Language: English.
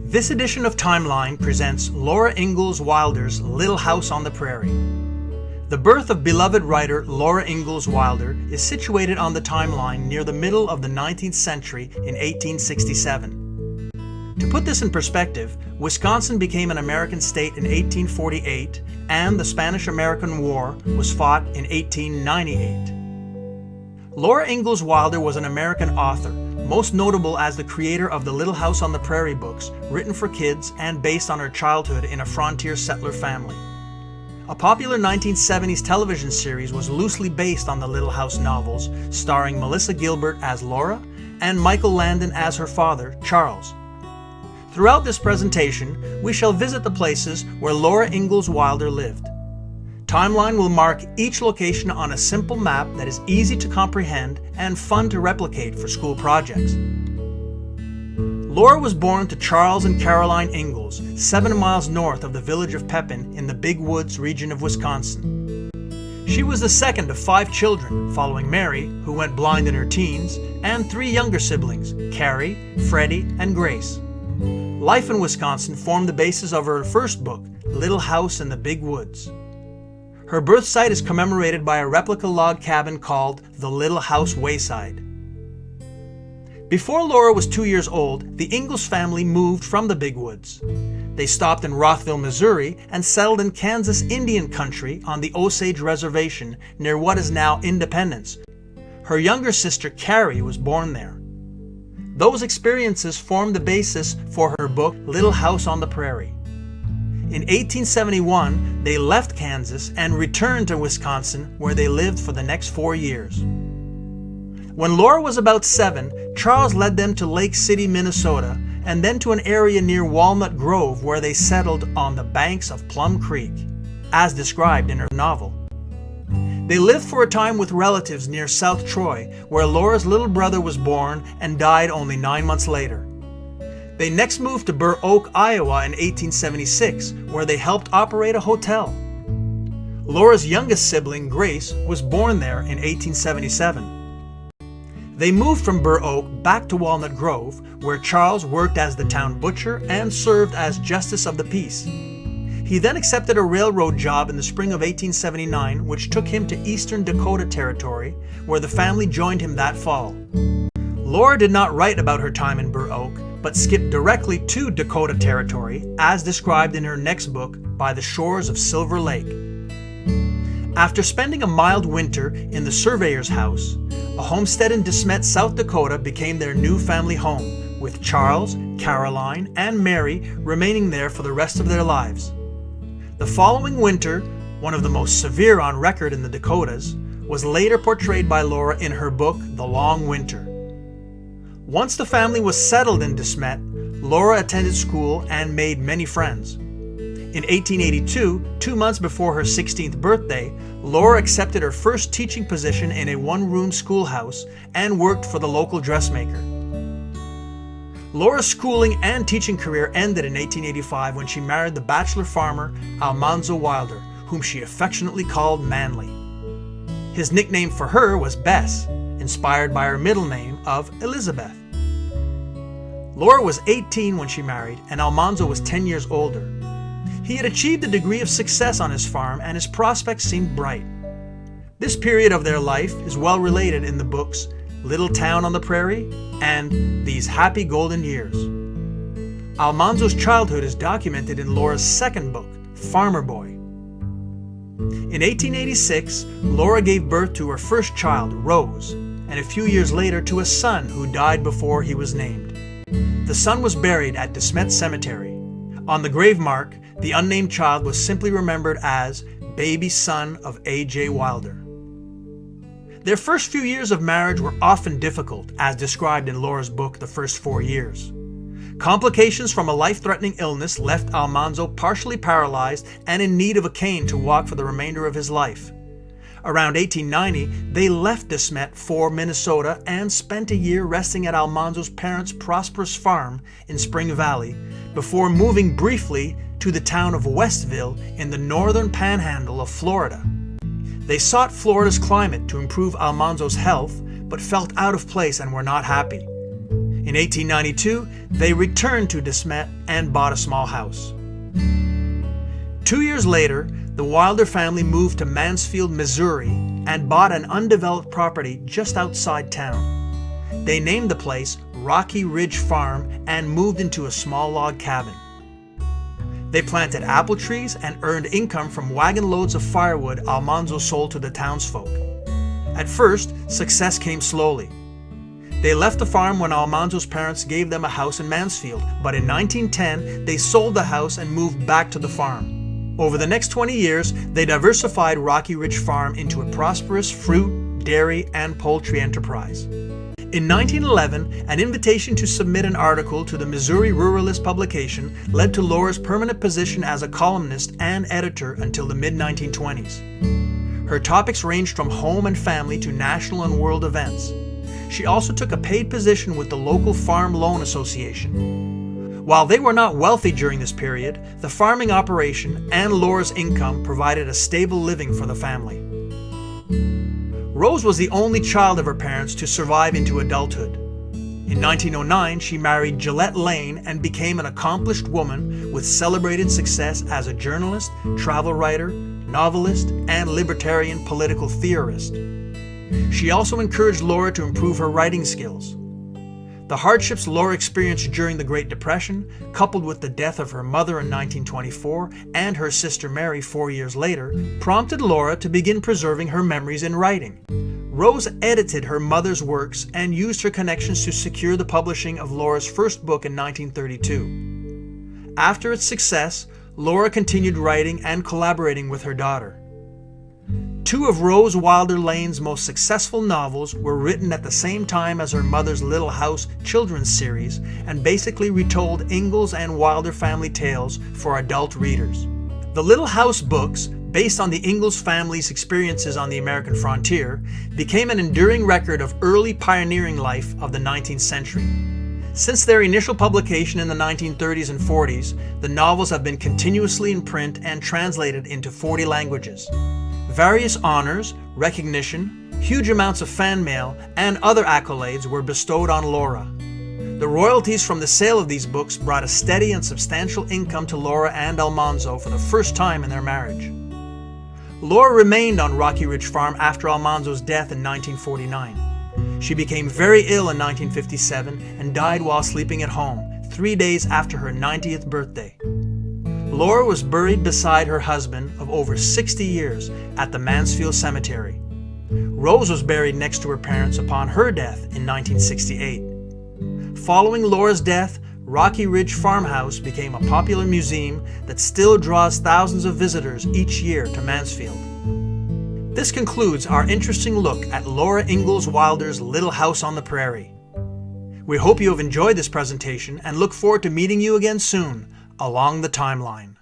This edition of Timeline presents Laura Ingalls Wilder's Little House on the Prairie. The birth of beloved writer Laura Ingalls Wilder is situated on the timeline near the middle of the 19th century in 1867. To put this in perspective, Wisconsin became an American state in 1848, and the Spanish-American War was fought in 1898. Laura Ingalls Wilder was an American author, most notable as the creator of the Little House on the Prairie books, written for kids and based on her childhood in a frontier settler family. A popular 1970s television series was loosely based on the Little House novels, starring Melissa Gilbert as Laura and Michael Landon as her father, Charles. Throughout this presentation, we shall visit the places where Laura Ingalls Wilder lived. Timeline will mark each location on a simple map that is easy to comprehend and fun to replicate for school projects. Laura was born to Charles and Caroline Ingalls, 7 miles north of the village of Pepin in the Big Woods region of Wisconsin. She was the second of 5 children, following Mary, who went blind in her teens, and 3 younger siblings, Carrie, Freddie, and Grace. Life in Wisconsin formed the basis of her first book, Little House in the Big Woods. Her birth site is commemorated by a replica log cabin called the Little House Wayside. Before Laura was 2 years old, the Ingalls family moved from the Big Woods. They stopped in Rothville, Missouri, and settled in Kansas Indian country on the Osage Reservation near what is now Independence. Her younger sister Carrie was born there. Those experiences formed the basis for her book, Little House on the Prairie. In 1871, they left Kansas and returned to Wisconsin, where they lived for the next 4 years. When Laura was about 7, Charles led them to Lake City, Minnesota, and then to an area near Walnut Grove where they settled on the banks of Plum Creek, as described in her novel. They lived for a time with relatives near South Troy, where Laura's little brother was born and died only 9 months later. They next moved to Burr Oak, Iowa in 1876, where they helped operate a hotel. Laura's youngest sibling, Grace, was born there in 1877. They moved from Burr Oak back to Walnut Grove, where Charles worked as the town butcher and served as Justice of the Peace. He then accepted a railroad job in the spring of 1879, which took him to eastern Dakota Territory, where the family joined him that fall. Laura did not write about her time in Burr Oak, but skipped directly to Dakota Territory, as described in her next book, By the Shores of Silver Lake. After spending a mild winter in the surveyor's house, a homestead in De Smet, South Dakota became their new family home, with Charles, Caroline, and Mary remaining there for the rest of their lives. The following winter, one of the most severe on record in the Dakotas, was later portrayed by Laura in her book, The Long Winter. Once the family was settled in De Smet, Laura attended school and made many friends. In 1882, 2 months before her 16th birthday, Laura accepted her first teaching position in a one-room schoolhouse and worked for the local dressmaker. Laura's schooling and teaching career ended in 1885 when she married the bachelor farmer Almanzo Wilder, whom she affectionately called Manly. His nickname for her was Bess, inspired by her middle name of Elizabeth. Laura was 18 when she married, and Almanzo was 10 years older. He had achieved a degree of success on his farm, and his prospects seemed bright. This period of their life is well related in the books Little Town on the Prairie and These Happy Golden Years. Almanzo's childhood is documented in Laura's second book, Farmer Boy. In 1886, Laura gave birth to her first child, Rose, and a few years later to a son who died before he was named. The son was buried at De Smet Cemetery. On the grave mark, the unnamed child was simply remembered as baby son of A.J. Wilder. Their first few years of marriage were often difficult, as described in Laura's book, The First 4 Years. Complications from a life-threatening illness left Almanzo partially paralyzed and in need of a cane to walk for the remainder of his life. Around 1890, they left De Smet for Minnesota and spent a year resting at Almanzo's parents' prosperous farm in Spring Valley before moving briefly to the town of Westville in the northern panhandle of Florida. They sought Florida's climate to improve Almanzo's health, but felt out of place and were not happy. In In 1892, they returned to De Smet and bought a small house. 2 years later, the Wilder family moved to Mansfield, Missouri, and bought an undeveloped property just outside town. They named the place Rocky Ridge Farm and moved into a small log cabin. They planted apple trees and earned income from wagon loads of firewood Almanzo sold to the townsfolk. At first, success came slowly. They left the farm when Almanzo's parents gave them a house in Mansfield, but in 1910 they sold the house and moved back to the farm. Over the next 20 years, they diversified Rocky Ridge Farm into a prosperous fruit, dairy, and poultry enterprise. In 1911, an invitation to submit an article to the Missouri Ruralist publication led to Laura's permanent position as a columnist and editor until the mid-1920s. Her topics ranged from home and family to national and world events. She also took a paid position with the local Farm Loan Association. While they were not wealthy during this period, the farming operation and Laura's income provided a stable living for the family. Rose was the only child of her parents to survive into adulthood. In 1909, she married Gillette Lane and became an accomplished woman with celebrated success as a journalist, travel writer, novelist, and libertarian political theorist. She also encouraged Laura to improve her writing skills. The hardships Laura experienced during the Great Depression, coupled with the death of her mother in 1924 and her sister Mary 4 years later, prompted Laura to begin preserving her memories in writing. Rose edited her mother's works and used her connections to secure the publishing of Laura's first book in 1932. After its success, Laura continued writing and collaborating with her daughter. Two of Rose Wilder Lane's most successful novels were written at the same time as her mother's Little House children's series and basically retold Ingalls and Wilder family tales for adult readers. The Little House books, based on the Ingalls family's experiences on the American frontier, became an enduring record of early pioneering life of the 19th century. Since their initial publication in the 1930s and 40s, the novels have been continuously in print and translated into 40 languages. Various honors, recognition, huge amounts of fan mail, and other accolades were bestowed on Laura. The royalties from the sale of these books brought a steady and substantial income to Laura and Almanzo for the first time in their marriage. Laura remained on Rocky Ridge Farm after Almanzo's death in 1949. She became very ill in 1957 and died while sleeping at home, 3 days after her 90th birthday. Laura was buried beside her husband of over 60 years at the Mansfield Cemetery. Rose was buried next to her parents upon her death in 1968. Following Laura's death, Rocky Ridge Farmhouse became a popular museum that still draws thousands of visitors each year to Mansfield. This concludes our interesting look at Laura Ingalls Wilder's Little House on the Prairie. We hope you have enjoyed this presentation and look forward to meeting you again soon along the timeline.